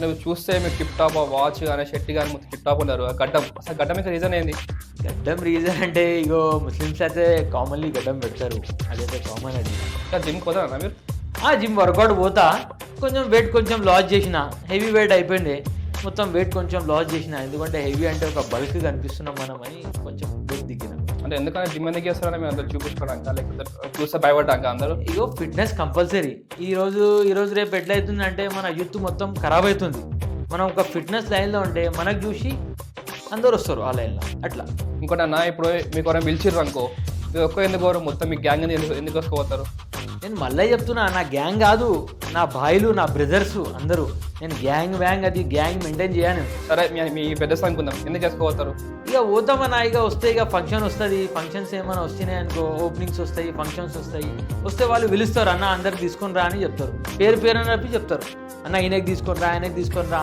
నువ్వు చూస్తే మీకు టిప్ టాప్ వాచ్ కానీ షర్ట్ కానీ మొత్తం టిప్ టాప్ ఉన్నారు. ఆ గడ్డం అసలు గడ్డం యొక్క రీజన్ ఏంది? గడ్డం రీజన్ అంటే ఇగో ముస్లిమ్స్ అయితే కామన్లీ గడ్డం పెడతారు, అదైతే కామన్ అది. ఇంకా జిమ్ కుదరనా మీరు? జిమ్ వర్కౌట్ పోతా, కొంచెం వెయిట్ కొంచెం లాస్ చేసిన, హెవీ వెయిట్ అయిపోయింది, మొత్తం వెయిట్ కొంచెం లాస్ చేసిన. ఎందుకంటే హెవీ అంటే ఒక బల్క్ కనిపిస్తున్నాం మనం అని కొంచెం వెయిట్ దిగిన. అంటే ఎందుకంటే జిమ్ ఎందుకు చేస్తారని మీరు అందరూ చూపించుకోవడానికి, లేకపోతే చూస్తే భయపడ్డాక అందరూ? ఇగో ఫిట్నెస్ కంపల్సరీ. ఈ రోజు రేపు ఎట్లయితుందంటే మన యూత్ మొత్తం ఖరాబ్ అవుతుంది. మనం ఒక ఫిట్నెస్ లైన్లో ఉంటే మనకు చూసి అందరు వస్తారు ఆ లైన్లో అట్లా. ఇంకోటి అన్న, ఇప్పుడు మీకు ఎవరైనా పిలిచిర్రు అనుకో, మీరు ఒక్క ఎందుకు ఎవరు మొత్తం మీ గ్యాంగ్ ఎందుకు వసుకోపోతారు? నేను మళ్ళీ చెప్తున్నా, నా గ్యాంగ్ కాదు, నా భాయిలు, నా బ్రదర్స్ అందరూ. నేను గ్యాంగ్ అది గ్యాంగ్ మెయింటైన్ చేయను. సరే మీ పెద్ద అనుకుందాం, ఎందుకు చేసుకోపోతారు? ఇక పోతామన్నా, ఇక వస్తే ఇక ఫంక్షన్ వస్తుంది, ఫంక్షన్స్ ఏమైనా వస్తున్నాయి అనుకో, ఓపెనింగ్స్ వస్తాయి, ఫంక్షన్స్ వస్తే వాళ్ళు పిలుస్తారు, అన్న అందరికి తీసుకొని రా అని చెప్తారు. పేరు అని చెప్పి చెప్తారు, అన్న ఈయనకి తీసుకొని రా, ఆయనకి తీసుకొని రా